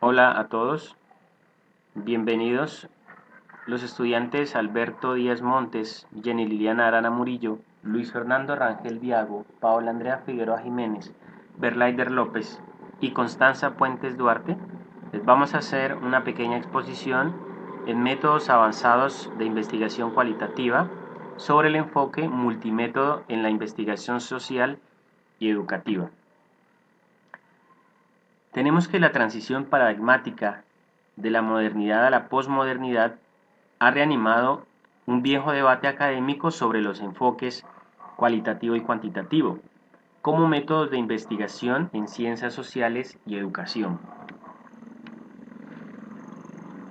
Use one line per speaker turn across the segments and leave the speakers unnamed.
Hola a todos, bienvenidos los estudiantes Alberto Díaz Montes, Jenny Liliana Arana Murillo, Luis Fernando Rangel Diago, Paola Andrea Figueroa Jiménez, Berlaider López y Constanza Puentes Duarte. Les vamos a hacer una pequeña exposición en métodos avanzados de investigación cualitativa sobre el enfoque multimétodo en la investigación social y educativa. Tenemos que la transición paradigmática de la modernidad a la posmodernidad ha reanimado un viejo debate académico sobre los enfoques cualitativo y cuantitativo como métodos de investigación en ciencias sociales y educación.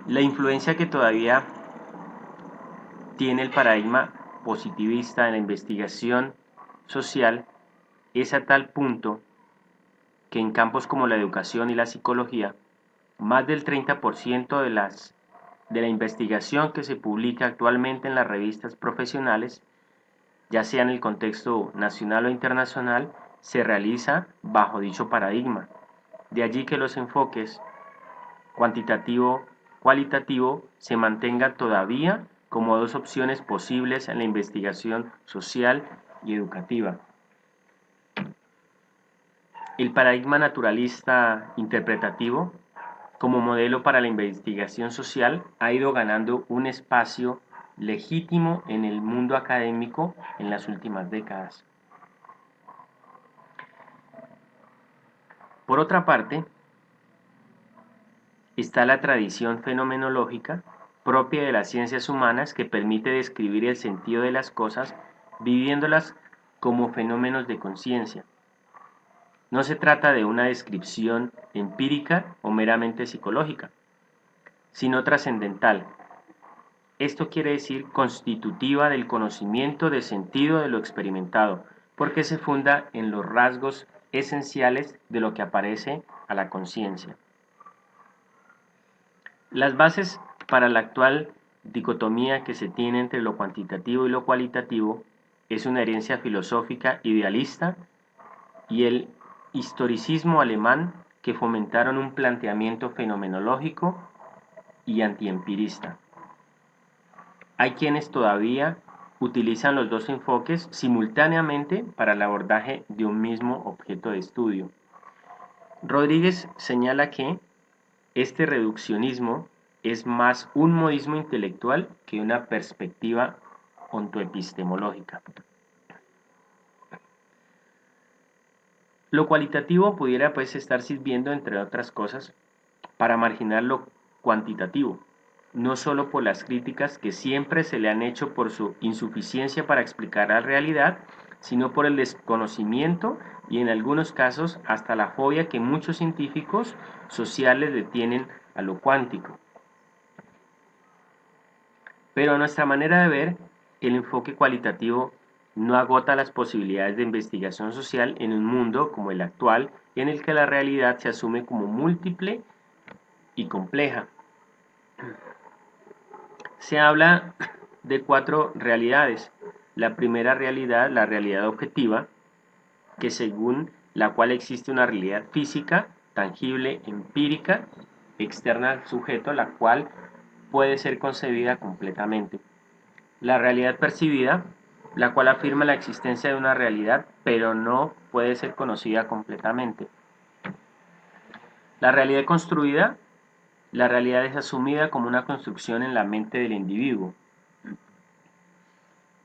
La influencia que todavía tiene el paradigma positivista en la investigación social es a tal punto que en campos como la educación y la psicología, más del 30% de la investigación que se publica actualmente en las revistas profesionales, ya sea en el contexto nacional o internacional, se realiza bajo dicho paradigma. De allí que los enfoques cuantitativo-cualitativo se mantengan todavía como dos opciones posibles en la investigación social y educativa. El paradigma naturalista interpretativo, como modelo para la investigación social, ha ido ganando un espacio legítimo en el mundo académico en las últimas décadas. Por otra parte, está la tradición fenomenológica propia de las ciencias humanas que permite describir el sentido de las cosas viviéndolas como fenómenos de conciencia. No se trata de una descripción empírica o meramente psicológica, sino trascendental. Esto quiere decir constitutiva del conocimiento de sentido de lo experimentado, porque se funda en los rasgos esenciales de lo que aparece a la conciencia. Las bases para la actual dicotomía que se tiene entre lo cuantitativo y lo cualitativo es una herencia filosófica idealista y el historicismo alemán que fomentaron un planteamiento fenomenológico y antiempirista. Hay quienes todavía utilizan los dos enfoques simultáneamente para el abordaje de un mismo objeto de estudio. Rodríguez señala que este reduccionismo es más un modismo intelectual que una perspectiva ontoepistemológica. Lo cualitativo pudiera pues estar sirviendo, entre otras cosas, para marginar lo cuantitativo, no solo por las críticas que siempre se le han hecho por su insuficiencia para explicar la realidad, sino por el desconocimiento y en algunos casos hasta la fobia que muchos científicos sociales le tienen a lo cuántico. Pero a nuestra manera de ver, el enfoque cualitativo no agota las posibilidades de investigación social en un mundo como el actual, en el que la realidad se asume como múltiple y compleja. Se habla de 4 realidades. La primera realidad, la realidad objetiva, que según la cual existe una realidad física, tangible, empírica, externa al sujeto, la cual puede ser concebida completamente. La realidad percibida, la cual afirma la existencia de una realidad, pero no puede ser conocida completamente. La realidad construida, la realidad es asumida como una construcción en la mente del individuo.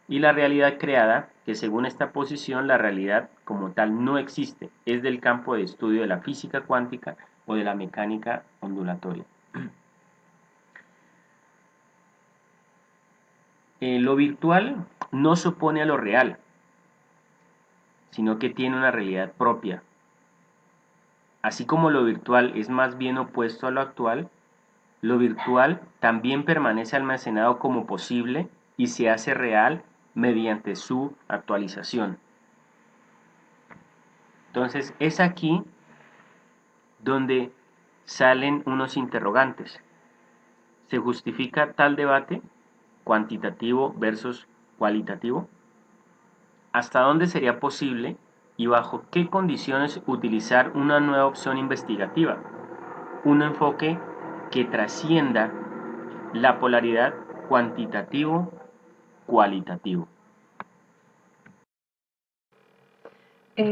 Y la realidad creada, que según esta posición la realidad como tal no existe, es del campo de estudio de la física cuántica o de la mecánica ondulatoria. Lo virtual no se opone a lo real, sino que tiene una realidad propia. Así como lo virtual es más bien opuesto a lo actual, lo virtual también permanece almacenado como posible y se hace real mediante su actualización. Entonces es aquí donde salen unos interrogantes. ¿Se justifica tal debate cuantitativo versus cualitativo? ¿Hasta dónde sería posible y bajo qué condiciones utilizar una nueva opción investigativa? un enfoque que trascienda la polaridad cuantitativo-cualitativo.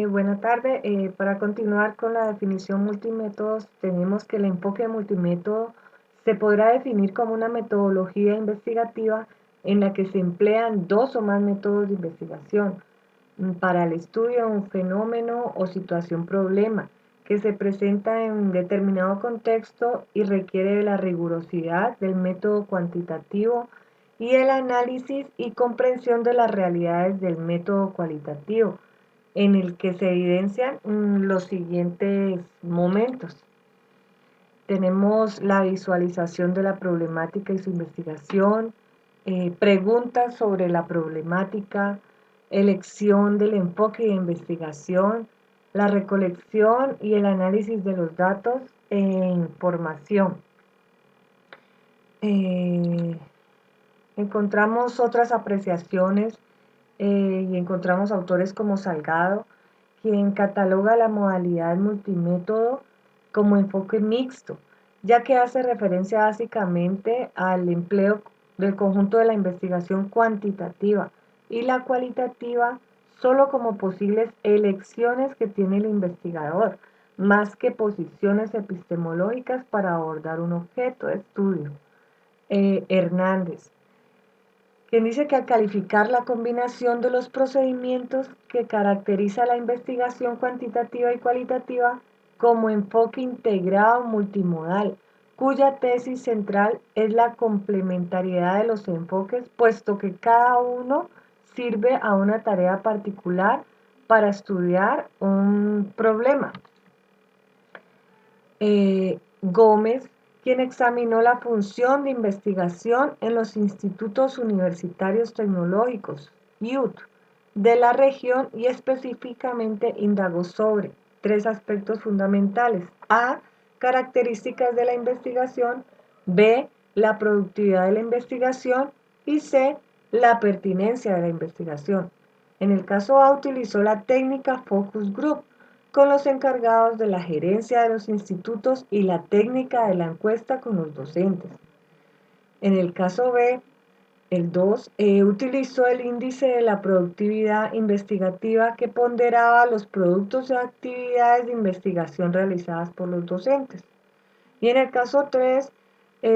Buenas tardes. Para continuar con la definición multimétodos, tenemos que el enfoque multimétodo se podrá definir como una metodología investigativa en la que se emplean dos o más métodos de investigación para el estudio de un fenómeno o situación problema que se presenta en determinado contexto y requiere de la rigurosidad del método cuantitativo y el análisis y comprensión de las realidades del método cualitativo, en el que se evidencian los siguientes momentos. Tenemos la visualización de la problemática y su investigación, preguntas sobre la problemática, elección del enfoque de investigación, la recolección y el análisis de los datos e información. Encontramos otras apreciaciones y encontramos autores como Salgado, quien cataloga la modalidad multimétodo como enfoque mixto, ya que hace referencia básicamente al empleo del conjunto de la investigación cuantitativa y la cualitativa solo como posibles elecciones que tiene el investigador, más que posiciones epistemológicas para abordar un objeto de estudio. Hernández, quien dice que al calificar la combinación de los procedimientos que caracteriza la investigación cuantitativa y cualitativa como enfoque integrado multimodal, cuya tesis central es la complementariedad de los enfoques, puesto que cada uno sirve a una tarea particular para estudiar un problema. Gómez, quien examinó la función de investigación en los institutos universitarios tecnológicos, IUT, de la región y específicamente indagó sobre tres aspectos fundamentales: A, características de la investigación; B, la productividad de la investigación; y C, la pertinencia de la investigación. En el caso A utilizó la técnica Focus Group con los encargados de la gerencia de los institutos y la técnica de la encuesta con los docentes. En el caso B, el 2, utilizó el índice de la productividad investigativa que ponderaba los productos y actividades de investigación realizadas por los docentes. Y en el caso 3,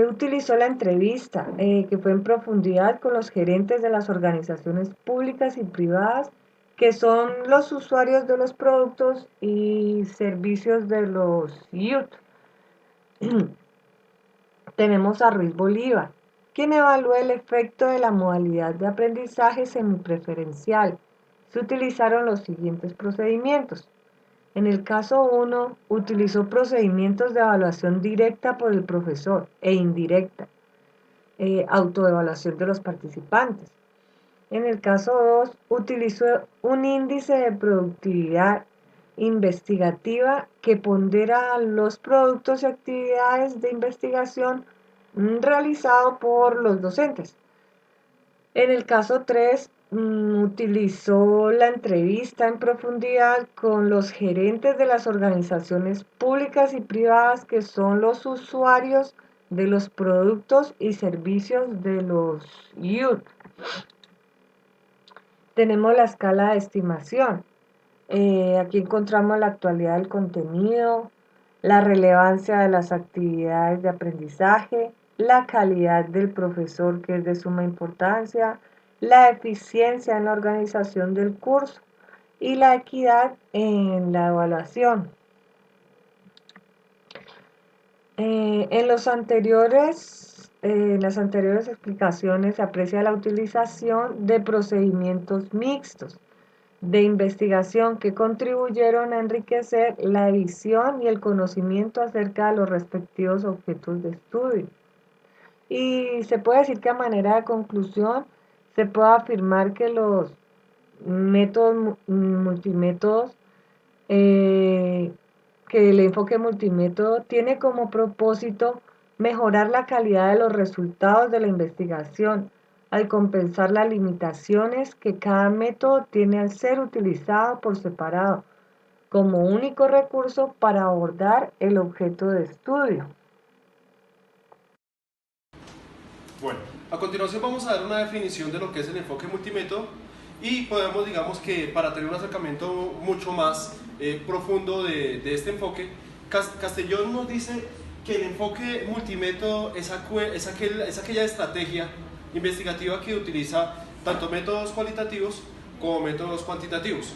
utilizó la entrevista, que fue en profundidad con los gerentes de las organizaciones públicas y privadas, que son los usuarios de los productos y servicios de los youth. Tenemos a Ruiz Bolívar, quien evalúa el efecto de la modalidad de aprendizaje semipreferencial. Se utilizaron los siguientes procedimientos. En el caso 1, utilizó procedimientos de evaluación directa por el profesor e indirecta, autoevaluación de los participantes. En el caso 2, utilizó un índice de productividad investigativa que pondera los productos y actividades de investigación realizado por los docentes. En el caso 3, utilizó la entrevista en profundidad con los gerentes de las organizaciones públicas y privadas que son los usuarios de los productos y servicios de los youth. Tenemos la escala de estimación. Aquí encontramos la actualidad del contenido, la relevancia de las actividades de aprendizaje, la calidad del profesor, que es de suma importancia, la eficiencia en la organización del curso y la equidad en la evaluación. En las anteriores explicaciones se aprecia la utilización de procedimientos mixtos de investigación que contribuyeron a enriquecer la visión y el conocimiento acerca de los respectivos objetos de estudio. Y se puede decir que a manera de conclusión se puede afirmar que los métodos multimétodos, que el enfoque multimétodo tiene como propósito mejorar la calidad de los resultados de la investigación, al compensar las limitaciones que cada método tiene al ser utilizado por separado, como único recurso para abordar el objeto de estudio.
Bueno, a continuación vamos a dar una definición de lo que es el enfoque multimétodo y podemos, digamos que para tener un acercamiento mucho más profundo de este enfoque, Castellón nos dice que el enfoque multimétodo es aquella estrategia investigativa que utiliza tanto métodos cualitativos como métodos cuantitativos.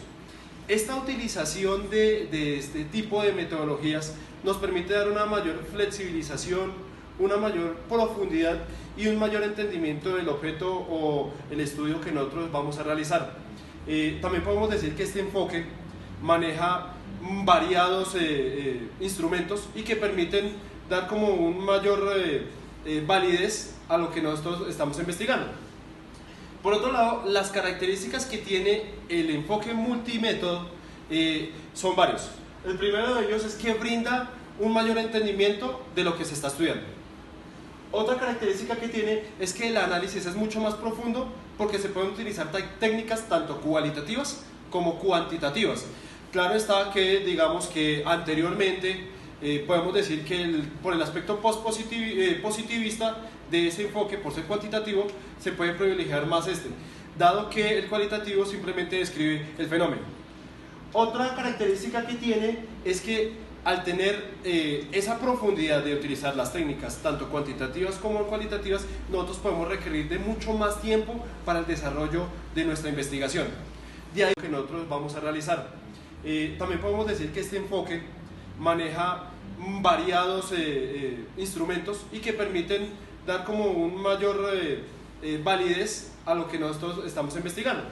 Esta utilización de este tipo de metodologías nos permite dar una mayor flexibilización, una mayor profundidad y un mayor entendimiento del objeto o el estudio que nosotros vamos a realizar. También podemos decir que este enfoque maneja variados instrumentos y que permiten dar como un mayor validez a lo que nosotros estamos investigando. Por otro lado, las características que tiene el enfoque multimétodo son varios. El primero de ellos es que brinda un mayor entendimiento de lo que se está estudiando. Otra característica que tiene es que el análisis es mucho más profundo porque se pueden utilizar técnicas tanto cualitativas como cuantitativas. Claro está que, digamos que anteriormente podemos decir que por el aspecto positivista de ese enfoque, por ser cuantitativo, se puede privilegiar más dado que el cualitativo simplemente describe el fenómeno. Otra característica que tiene es que al tener esa profundidad de utilizar las técnicas, tanto cuantitativas como cualitativas, nosotros podemos requerir de mucho más tiempo para el desarrollo de nuestra investigación. De ahí que nosotros vamos a realizar. También podemos decir que este enfoque maneja variados instrumentos y que permiten dar como un mayor validez a lo que nosotros estamos investigando.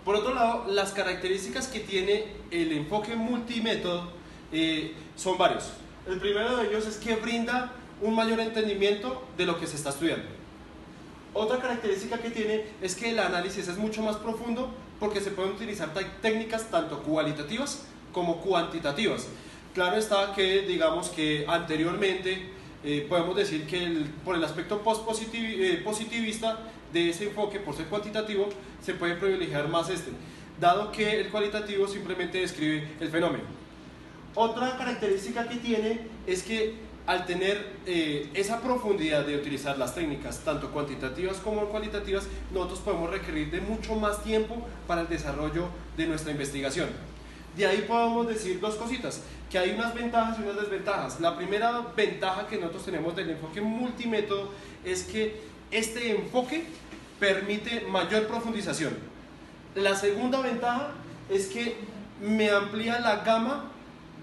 Por otro lado, las características que tiene el enfoque multimétodo son varios. El primero de ellos es que brinda un mayor entendimiento de lo que se está estudiando. Otra característica que tiene es que el análisis es mucho más profundo porque se pueden utilizar técnicas tanto cualitativas como cuantitativas. Claro está que, digamos que anteriormente podemos decir que por el aspecto positivista de ese enfoque, por ser cuantitativo, se puede privilegiar más dado que el cualitativo simplemente describe el fenómeno. Otra característica que tiene es que al tener esa profundidad de utilizar las técnicas, tanto cuantitativas como cualitativas, nosotros podemos requerir de mucho más tiempo para el desarrollo de nuestra investigación. De ahí podemos decir dos cositas, que hay unas ventajas y unas desventajas. La primera ventaja que nosotros tenemos del enfoque multimétodo es que este enfoque permite mayor profundización. La segunda ventaja es que me amplía la gama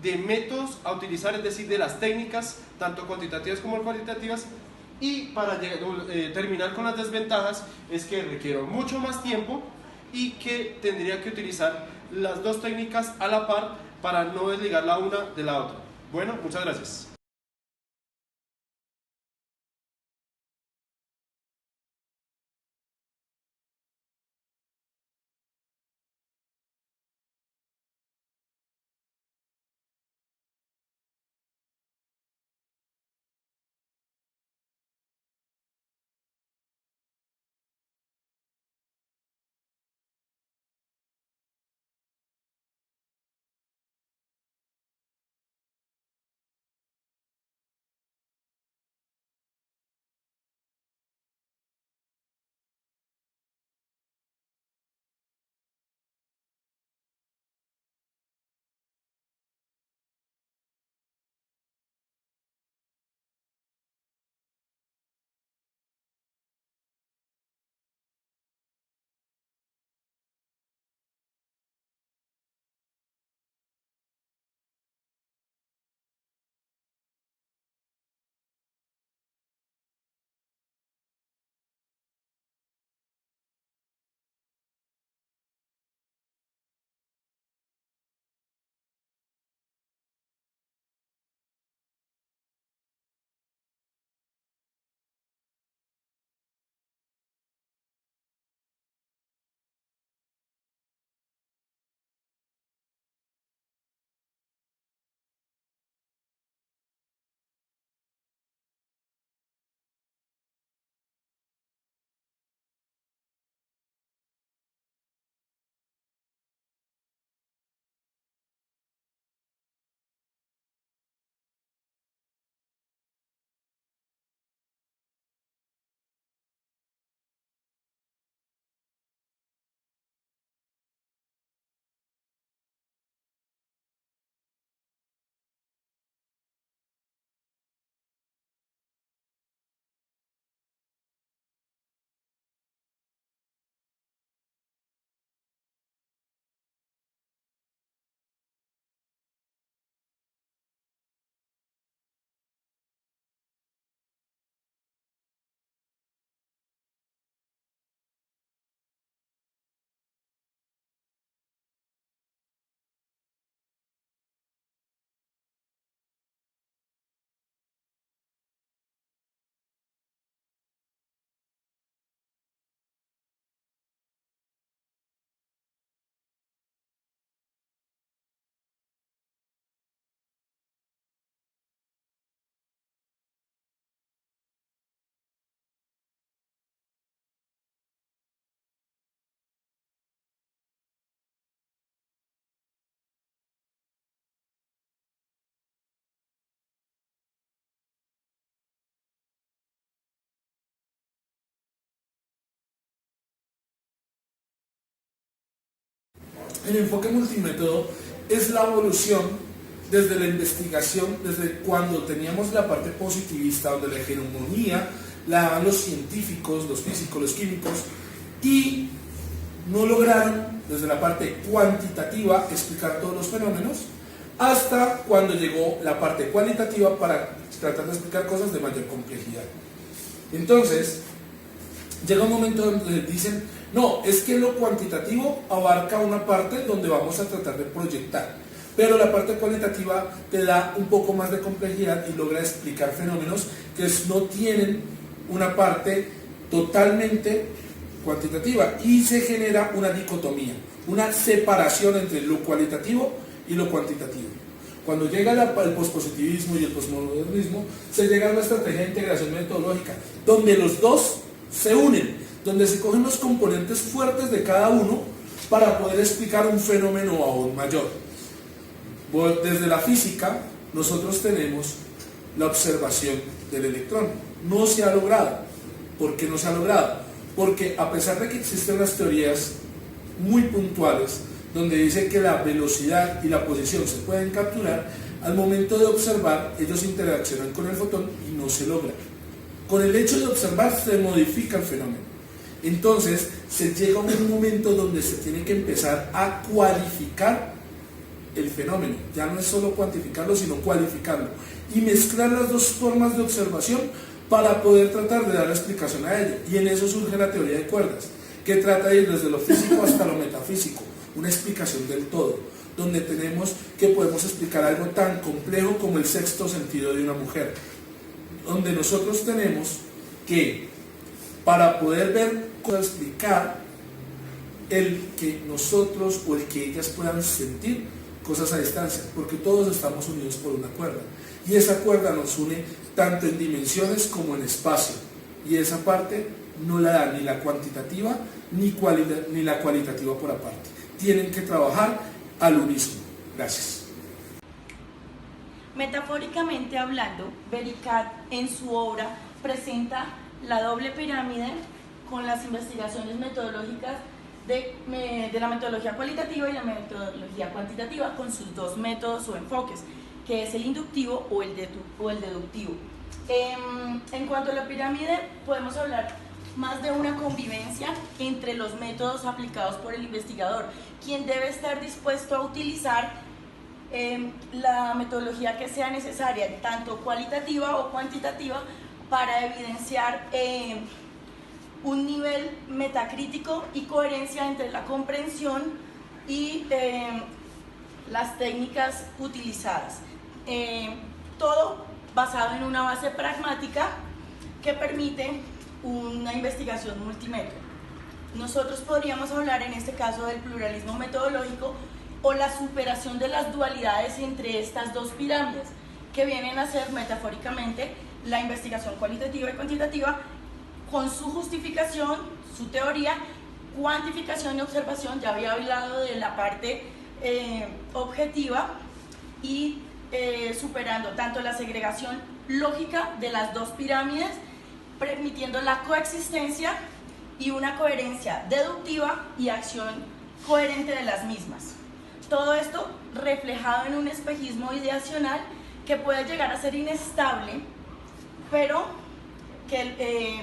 de métodos a utilizar, es decir, de las técnicas, tanto cuantitativas como cualitativas, y para terminar con las desventajas es que requiero mucho más tiempo y que tendría que utilizar las dos técnicas a la par para no desligar la una de la otra. Bueno, muchas gracias.
El enfoque multimétodo es la evolución desde la investigación, desde cuando teníamos la parte positivista, donde la hegemonía la daban los científicos, los físicos, los químicos, y no lograron desde la parte cuantitativa explicar todos los fenómenos, hasta cuando llegó la parte cualitativa para tratar de explicar cosas de mayor complejidad. Entonces, llega un momento donde dicen, no, es que lo cuantitativo abarca una parte donde vamos a tratar de proyectar, pero la parte cualitativa te da un poco más de complejidad y logra explicar fenómenos que no tienen una parte totalmente cuantitativa, y se genera una dicotomía, una separación entre lo cualitativo y lo cuantitativo. Cuando llega el pospositivismo y el posmodernismo, se llega a una estrategia de integración metodológica, donde los dos se unen, donde se cogen los componentes fuertes de cada uno para poder explicar un fenómeno aún mayor. Desde la física, nosotros tenemos la observación del electrón. No se ha logrado. ¿Por qué no se ha logrado? Porque a pesar de que existen las teorías muy puntuales, donde dice que la velocidad y la posición se pueden capturar, al momento de observar, ellos interaccionan con el fotón y no se logra. Con el hecho de observar se modifica el fenómeno. Entonces, se llega a un momento donde se tiene que empezar a cualificar el fenómeno. Ya no es solo cuantificarlo, sino cualificarlo. Y mezclar las dos formas de observación para poder tratar de dar la explicación a ello. Y en eso surge la teoría de cuerdas, que trata de ir desde lo físico hasta lo metafísico, una explicación del todo, donde tenemos que podemos explicar algo tan complejo como el sexto sentido de una mujer, donde nosotros tenemos que, para poder ver, explicar el que nosotros o el que ellas puedan sentir cosas a distancia, porque todos estamos unidos por una cuerda, y esa cuerda nos une tanto en dimensiones como en espacio, y esa parte no la da ni la cuantitativa ni la cualitativa por aparte. Tienen que trabajar al unísono. Gracias.
Metafóricamente hablando, Bericat en su obra presenta la doble pirámide con las investigaciones metodológicas de la metodología cualitativa y la metodología cuantitativa, con sus dos métodos o enfoques, que es el inductivo o el deductivo. En cuanto a la pirámide, podemos hablar más de una convivencia entre los métodos aplicados por el investigador, quien debe estar dispuesto a utilizar la metodología que sea necesaria, tanto cualitativa o cuantitativa, para evidenciar un nivel metacrítico y coherencia entre la comprensión y las técnicas utilizadas. Todo basado en una base pragmática que permite una investigación multimétodo. Nosotros podríamos hablar en este caso del pluralismo metodológico o la superación de las dualidades entre estas dos pirámides, que vienen a ser metafóricamente la investigación cualitativa y cuantitativa, con su justificación, su teoría, cuantificación y observación. Ya había hablado de la parte objetiva, y superando tanto la segregación lógica de las dos pirámides, permitiendo la coexistencia y una coherencia deductiva y acción coherente de las mismas. Todo esto reflejado en un espejismo ideacional que puede llegar a ser inestable, pero que